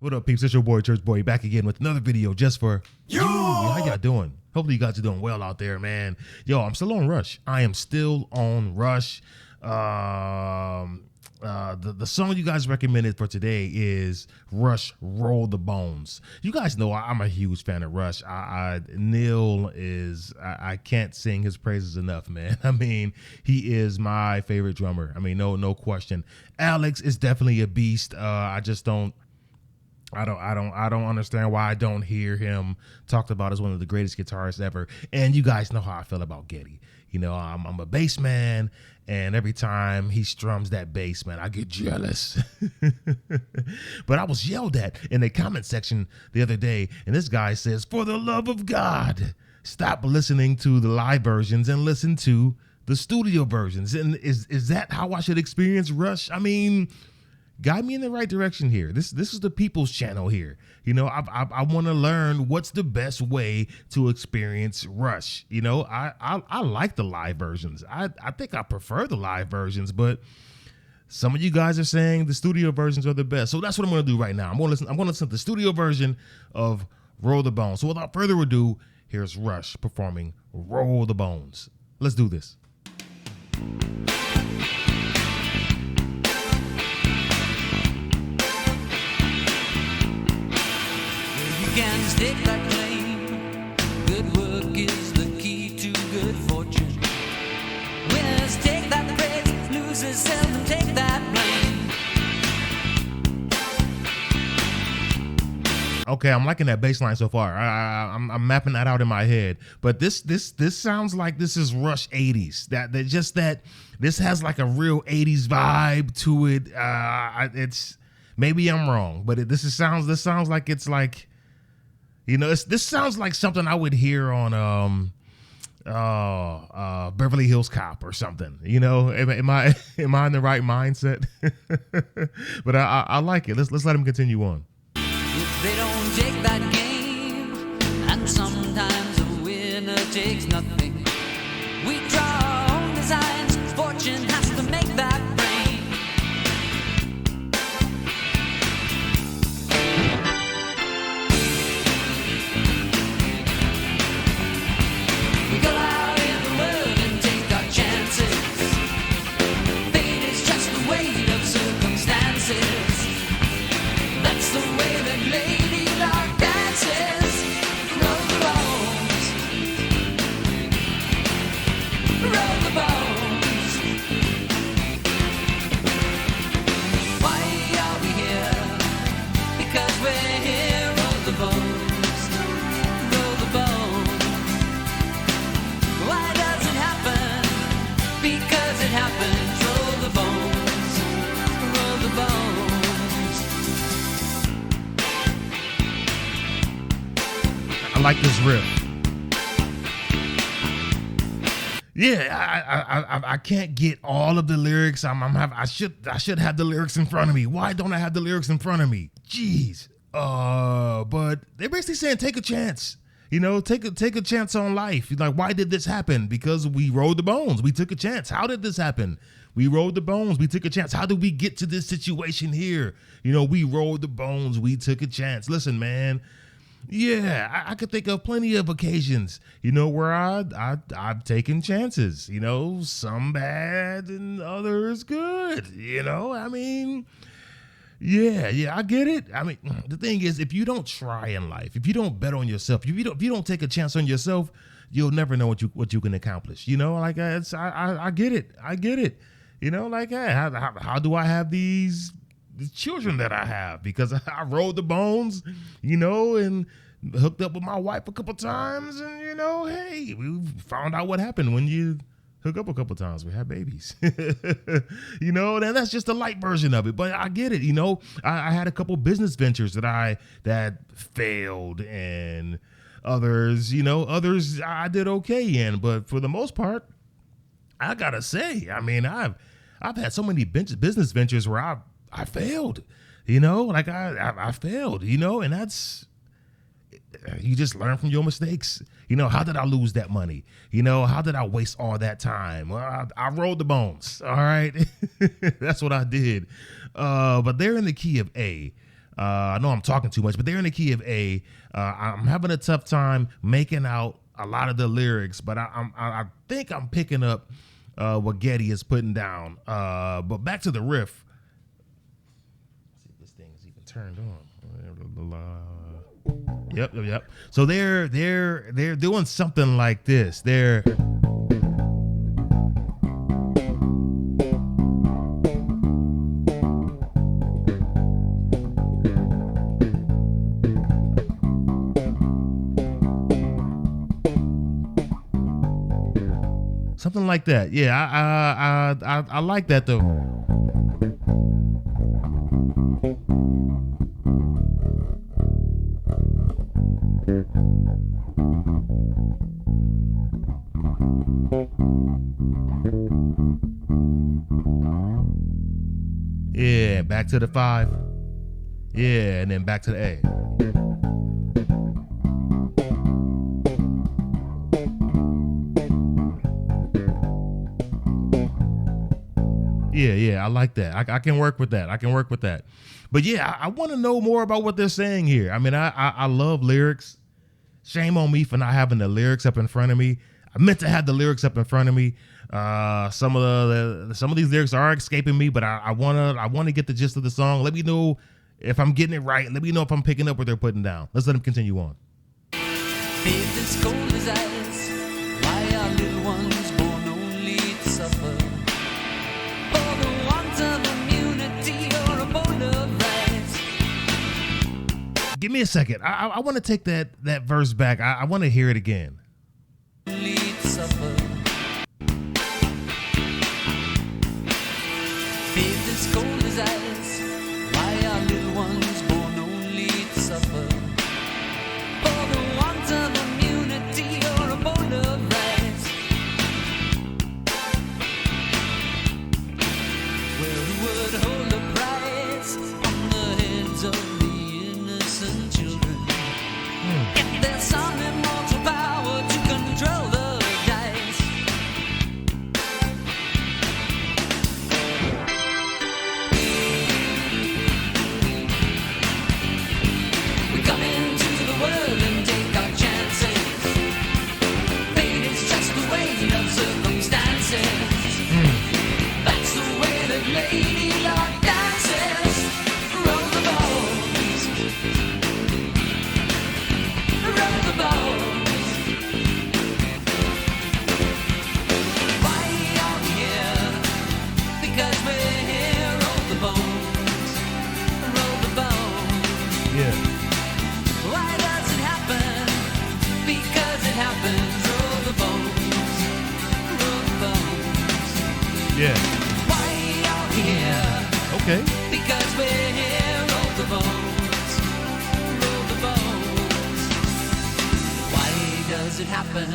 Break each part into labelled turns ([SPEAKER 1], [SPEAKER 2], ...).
[SPEAKER 1] What up, peeps? It's your boy, Church Boy, back again with another video just for you. How y'all doing? Hopefully you guys are doing well out there, man. Yo, I'm still on Rush. I am still on Rush. The song you guys recommended for today is Rush, Roll the Bones. You guys know I'm a huge fan of Rush. Neil is, I can't sing his praises enough, man. I mean, he is my favorite drummer. I mean, no question. Alex is definitely a beast. I don't understand why I don't hear him talked about as one of the greatest guitarists ever. And you guys know how I feel about Geddy. You know, I'm a bass man, and every time he strums that bass, man, I get jealous. But I was yelled at in the comment section the other day, and this guy says, "For the love of God, stop listening to the live versions and listen to the studio versions." And is that how I should experience Rush? I mean, guide me in the right direction here. This is the people's channel here. You know, I want to learn what's the best way to experience Rush. You know, I like the live versions. I think I prefer the live versions, but some of you guys are saying the studio versions are the best. So that's what I'm going to do right now. I'm going to listen to the studio version of Roll the Bones. So without further ado, here's Rush performing Roll the Bones. Let's do this.
[SPEAKER 2] You can stick that claim. Good work is the key to good fortune. Winners take that praise, losers seldom take that blame.
[SPEAKER 1] Okay, I'm liking that bass line so far. I'm mapping that out in my head. But this sounds like this is Rush 80s. That this has like a real 80s vibe to it. It's maybe I'm wrong, but this sounds like it's like, you know, this sounds like something I would hear on Beverly Hills Cop or something. You know, am I in the right mindset? But I like it. Let's let him continue on.
[SPEAKER 2] If they don't take that game, and sometimes a winner takes nothing, we draw our own designs. Fortune has to make that rain. We go out in the world and take our chances. Fate is just the weight of circumstances. That's the way that Lady Luck dances. Roll the bones. Roll the bones. Why are we here? Because we're here. Roll the bones. Roll the bones. Why does it happen? Because it happens. Roll the bones. Roll the bones.
[SPEAKER 1] I like this riff. Yeah, I can't get all of the lyrics. I should have the lyrics in front of me. Why don't I have the lyrics in front of me? Jeez. But they're basically saying take a chance. You know, take a chance on life. Like, why did this happen? Because we rolled the bones. We took a chance. How did this happen? We rolled the bones. We took a chance. How did we get to this situation here? You know, we rolled the bones. We took a chance. Listen, man. Yeah, I could think of plenty of occasions, you know, where I've taken chances, you know, some bad and others good, you know, I mean, yeah, I get it. I mean, the thing is, if you don't try in life, if you don't bet on yourself, if you don't take a chance on yourself, you'll never know what you can accomplish, you know, like I get it, you know, like, hey, how do I have the children that I have? Because I rolled the bones, you know, and hooked up with my wife a couple times, and you know, hey, we found out what happened when you hook up a couple times. We have babies, you know. And that's just a light version of it, but I get it. You know, I had a couple business ventures that failed, and others I did okay in, but for the most part, I gotta say, I mean, I've had so many business ventures where I failed, you know, like I failed, you know, and that's, you just learn from your mistakes. You know, how did I lose that money? You know, how did I waste all that time? Well, I rolled the bones. All right. That's what I did. But they're in the key of A. I know I'm talking too much, but they're in the key of A. I'm having a tough time making out a lot of the lyrics, but I think I'm picking up what Geddy is putting down. But back to the riff. Let's see if this thing is even turned on. Yep. So they're doing something like this. They're something like that. Yeah, I like that though. Yeah, back to the 5. Yeah, and then back to the A. Yeah, I like that. I can work with that. But yeah, I want to know more about what they're saying here. I mean, I love lyrics. Shame on me for not having the lyrics up in front of me. I meant to have the lyrics up in front of me. Some of these lyrics are escaping me, but I wanna get the gist of the song. Let me know if I'm getting it right. Let me know if I'm picking up what they're putting down. Let's let them continue on.
[SPEAKER 2] Faith is cold as ice. Why are little ones born only to suffer? For the want of immunity or a bowl of rice.
[SPEAKER 1] Give me a second. I want to take that verse back. I want to hear it again.
[SPEAKER 2] Only to suffer. Faith is cold as ice. Why are little ones born only to suffer? For the want of immunity or a bowl of rice. Well, who would hold the price on the heads of the innocent children? If there's some immortal power to control the dice. We come into the world and take our chances. Fate is just the weight of circumstances. That's the way that Lady Luck dances. Roll the bones. Roll the bones. Why are we here? Because we're here. Roll the bones. Roll the bones.
[SPEAKER 1] Yeah.
[SPEAKER 2] Why does it happen? Because it happens. Roll the bones. Roll the bones.
[SPEAKER 1] Yeah.
[SPEAKER 2] Why are we here?
[SPEAKER 1] Okay.
[SPEAKER 2] Because we're here. Roll the bones. Roll the bones. Why does it happen?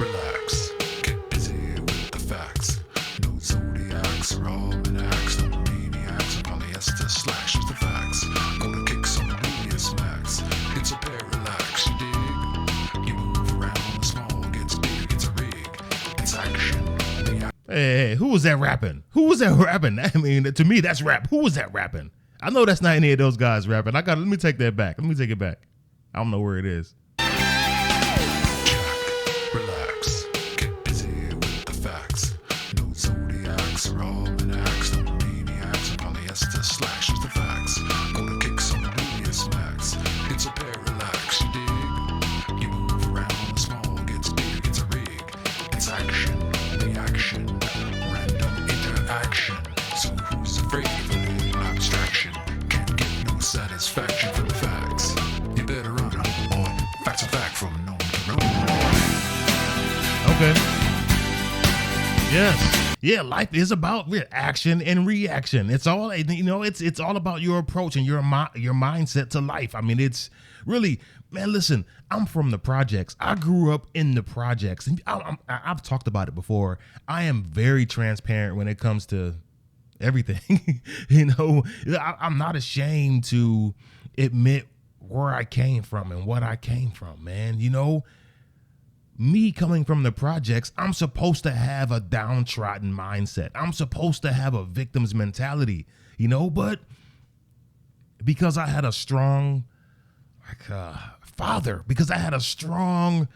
[SPEAKER 3] Relax, get busy with the facts. No zodiacs or almanacs, no maniacs or polyester slash is the facts. Gonna kick some Julius Max. It's a parallax, you dig? You move around, the small gets big, it's a rig. It's action, the
[SPEAKER 1] Hey, who was that rapping? I mean, to me, that's rap. Who was that rapping? I know that's not any of those guys rapping. Let me take that back. Let me take it back. I don't know where it is.
[SPEAKER 3] Relax, get busy with the facts. No zodiacs or almanacs, no maniacs or polyester slash is the facts. Gonna kick some Julius Max. It's a parallax, you dig? You move around, the small gets big, it's a rig. It's action, the action, random interaction. So who's afraid of a little abstraction? Can't get no satisfaction from the facts. You better run, boy. Facts are fact from known to known.
[SPEAKER 1] Okay. Yes. Yeah, life is about action and reaction. It's all it's all about your approach and your mindset to life. I mean, it's really, man, listen, I'm from the projects. I grew up in the projects. And I've talked about it before. I am very transparent when it comes to everything. You know, I'm not ashamed to admit where I came from and what I came from, man. You know, me coming from the projects, I'm supposed to have a downtrodden mindset. I'm supposed to have a victim's mentality, you know, but because I had a strong father, because I had a strong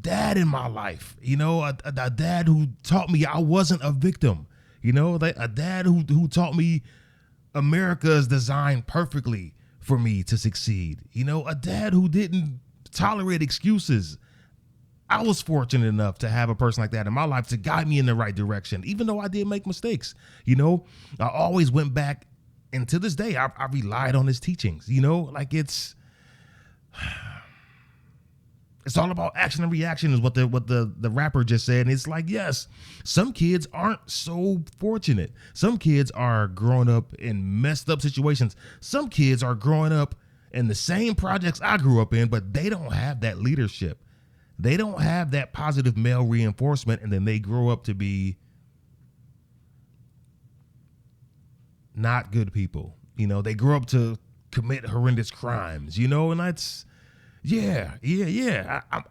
[SPEAKER 1] dad in my life, you know, a dad who taught me I wasn't a victim, you know, a dad who taught me America is designed perfectly for me to succeed, you know, a dad who didn't tolerate excuses. I was fortunate enough to have a person like that in my life to guide me in the right direction, even though I did make mistakes. You know, I always went back, and to this day, I relied on his teachings. You know, like it's all about action and reaction is what the rapper just said. And it's like, yes, some kids aren't so fortunate. Some kids are growing up in messed up situations. Some kids are growing up in the same projects I grew up in, but they don't have that leadership. They don't have that positive male reinforcement, and then they grow up to be not good people. You know, they grow up to commit horrendous crimes, you know, and that's, yeah.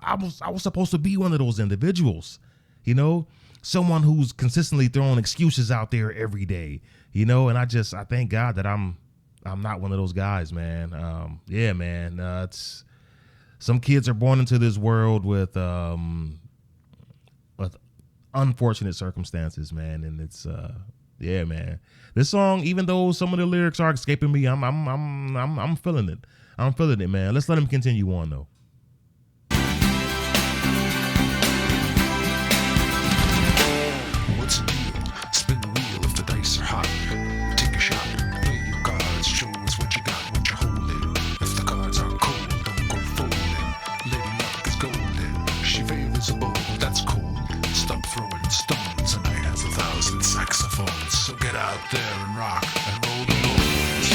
[SPEAKER 1] I was supposed to be one of those individuals, you know, someone who's consistently throwing excuses out there every day, you know, and I thank God that I'm not one of those guys, man. It's, some kids are born into this world with unfortunate circumstances, man, and it's man. This song, even though some of the lyrics are escaping me, I'm feeling it. I'm feeling it, man. Let's let him continue on though.
[SPEAKER 3] What's the deal? Spin the wheel if the dice are hot. Take a shot, play your cards, show us what you got, what you're holding. If the cards are cold, don't go folding. Lady Luck is golden, she favors a bold, that's cool. Stop throwing stones, a night has 1,000 saxophones. So get out there and rock and roll the bones.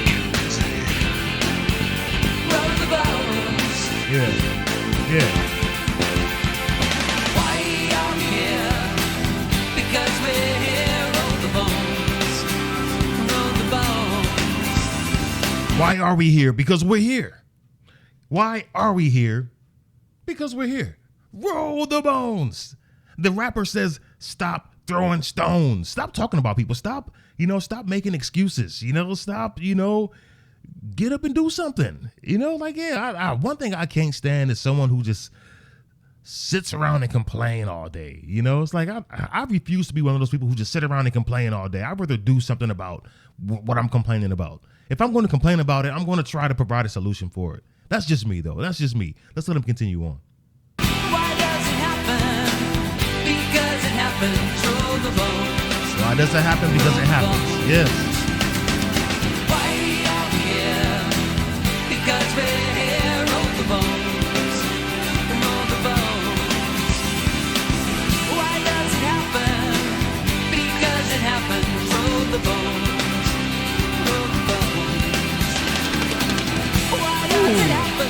[SPEAKER 3] Get busy.
[SPEAKER 2] Roll the bones.
[SPEAKER 1] Yeah.
[SPEAKER 2] Why are we here? Because we're here. Roll the bones. Roll the bones.
[SPEAKER 1] Why are we here? Because we're here. Why are we here? Because we're here. Roll the bones. The rapper says, stop throwing stones. Stop talking about people. Stop making excuses. Stop, get up and do something. One thing I can't stand is someone who just sits around and complain all day. It's like I refuse to be one of those people who just sit around and complain all day. I'd rather do something about what I'm complaining about. If I'm going to complain about it, I'm going to try to provide a solution for it. That's just me, though. That's just me. Let's let him continue on.
[SPEAKER 2] Why does it happen? Because it happens. Roll the bones.
[SPEAKER 1] Why does it happen? Because it happens. Yes.
[SPEAKER 2] Why are we here? Because we're here. Roll the bones. Roll the bones. Why does it happen? Because it happens. Roll the bones. Roll the bones. Why does it happen?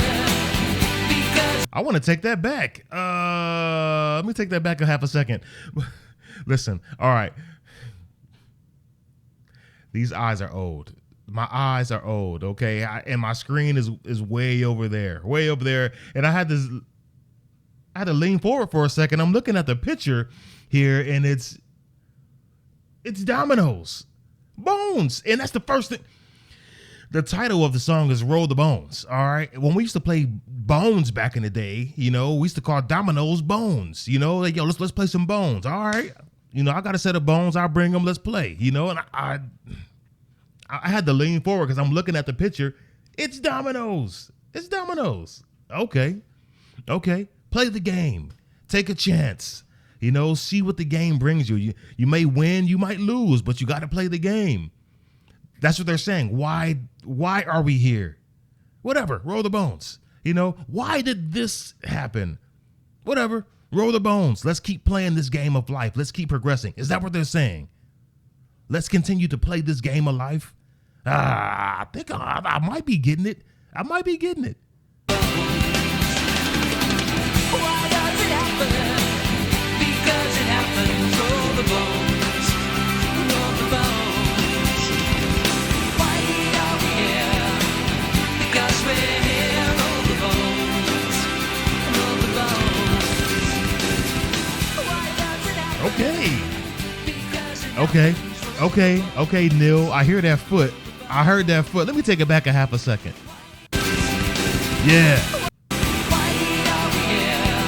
[SPEAKER 2] Because
[SPEAKER 1] I want to take that back. Let me take that back a half a second. Listen, all right. These eyes are old. My eyes are old, okay? And my screen is way over there. And I had to lean forward for a second. I'm looking at the picture here, and it's dominoes. Bones. And that's the first thing. The title of the song is Roll the Bones, all right? When we used to play Bones back in the day, we used to call dominoes Bones, like, yo, let's play some Bones, all right? I got a set of Bones, I'll bring them, let's play, and I had to lean forward because I'm looking at the picture. It's dominoes. Okay, play the game. Take a chance, see what the game brings you. You may win, you might lose, but you got to play the game. That's what they're saying. Why are we here? Whatever, roll the bones. Why did this happen? Whatever, roll the bones. Let's keep playing this game of life. Let's keep progressing. Is that what they're saying? Let's continue to play this game of life. I think I might be getting it.
[SPEAKER 2] why does it happen? Because it happens. Roll the bones.
[SPEAKER 1] Okay, Neil. I hear that foot. I heard that foot. Let me take it back a half a second. Yeah.
[SPEAKER 2] Why are we here?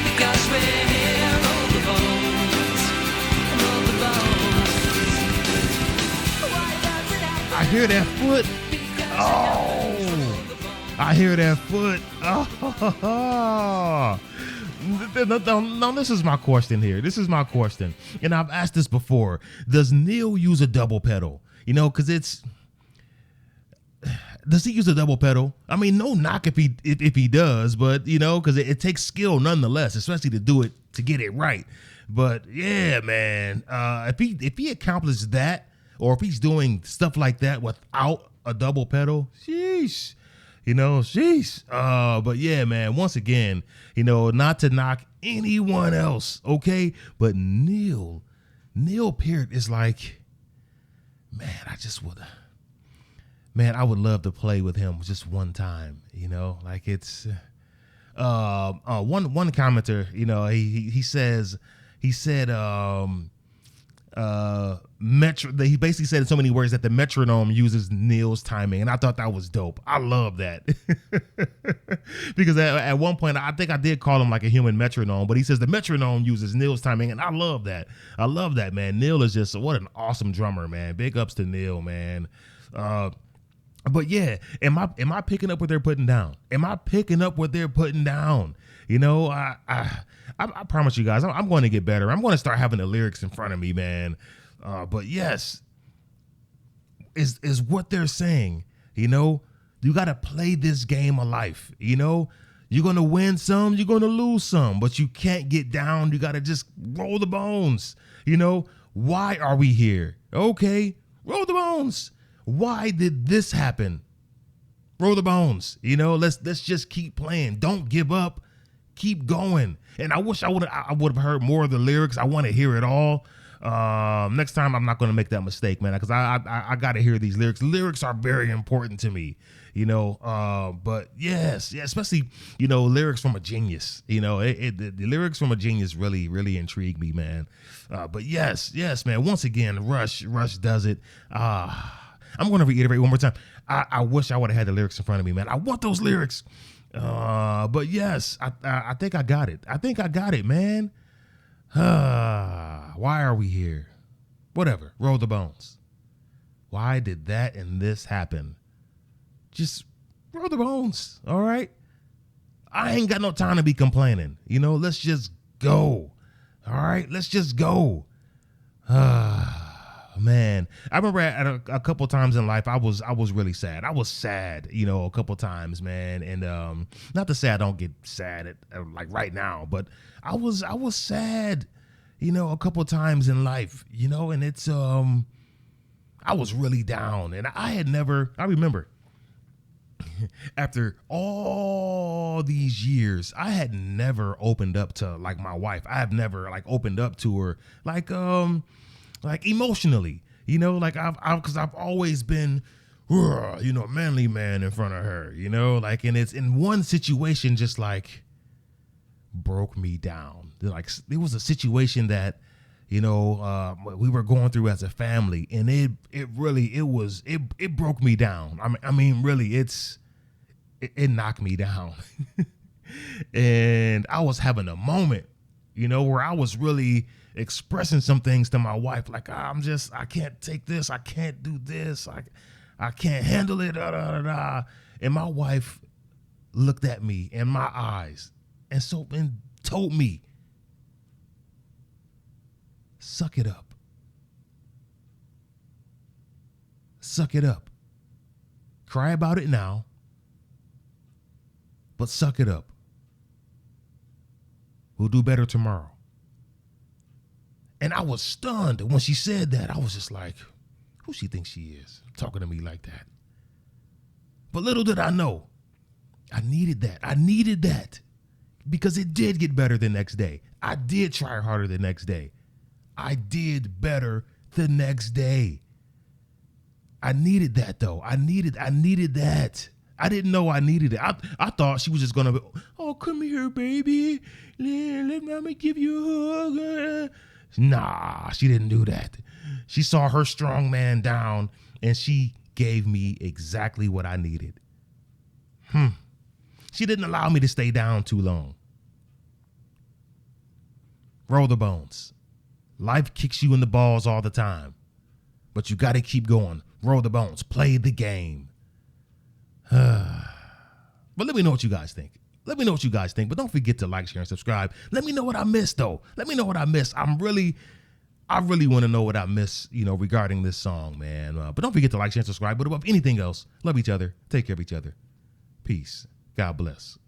[SPEAKER 2] Because we're here, roll the bones, roll the bones. Why does it happen?
[SPEAKER 1] I hear that foot. Oh. I hear that foot. Oh. No, this is my question here. This is my question. And I've asked this before. Does Neil use a double pedal? You know, because does he use a double pedal? I mean, no knock if he does, but you know, because it takes skill nonetheless, especially to do it, to get it right. But yeah, man, if he accomplished that, or if he's doing stuff like that without a double pedal, sheesh. But yeah, man, once again, not to knock anyone else, okay? But Neil Peart is like, man, I would love to play with him just one time, like it's, one commenter, he said, he basically said in so many words that the metronome uses Neil's timing, and I thought that was dope. I love that. Because at one point I think I did call him like a human metronome, but he says the metronome uses Neil's timing, and I love that. Man. Neil is just what an awesome drummer, man. Big ups to Neil, man. But yeah, am I picking up what they're putting down? I promise you guys, I'm going to get better. I'm going to start having the lyrics in front of me, man. But yes, is what they're saying. You got to play this game of life. You're going to win some, you're going to lose some, but you can't get down. You got to just roll the bones. Why are we here? Okay, roll the bones. Why did this happen? Roll the bones. Let's just keep playing. Don't give up. Keep going. And I wish I would have heard more of the lyrics. I want to hear it all. Next time I'm not going to make that mistake, man, because I got to hear these lyrics. Lyrics are very important to me, but yes, yeah, especially, lyrics from a genius, the lyrics from a genius really, really intrigue me, man. But yes, man, once again, Rush does it. I'm going to reiterate one more time. I wish I would have had the lyrics in front of me, man. I want those lyrics. But yes, I think I got it. Man. Why are we here? Whatever. Roll the bones. Why did that and this happen? Just roll the bones. All right. I ain't got no time to be complaining. Let's just go. All right. Let's just go. Man, I remember at a couple times in life, I was really sad. I was sad, a couple times, man. And not to say I don't get sad at like right now, but I was sad, a couple times in life, and it's I was really down, and I remember after all these years, I had never opened up to like my wife. I have never like opened up to her like emotionally, because I've always been, a manly man in front of her, and it's in one situation just like broke me down. Like it was a situation that, we were going through as a family, and it broke me down. I mean, really, it knocked me down. And I was having a moment, where I was really expressing some things to my wife, like I can't take this, I can't do this, I can't handle it, And my wife looked at me in my eyes and told me, suck it up. Suck it up. Cry about it now, but suck it up. We'll do better tomorrow. And I was stunned when she said that. I was just like, who she thinks she is, talking to me like that? But little did I know, I needed that because it did get better the next day. I did try harder the next day. I did better the next day. I needed that though. I needed that. I didn't know I needed it. I thought she was just gonna be, oh, come here, baby. Let mama give you a hug. Nah, she didn't do that. She saw her strong man down and she gave me exactly what I needed. She didn't allow me to stay down too long. Roll the bones. Life kicks you in the balls all the time, but you got to keep going. Roll the bones. Play the game. But let me know what you guys think. Let me know what you guys think. But don't forget to like, share, and subscribe. Let me know what I missed, though. Let me know what I missed. I really want to know what I missed, regarding this song, man. But don't forget to like, share, and subscribe. But above anything else, love each other. Take care of each other. Peace. God bless.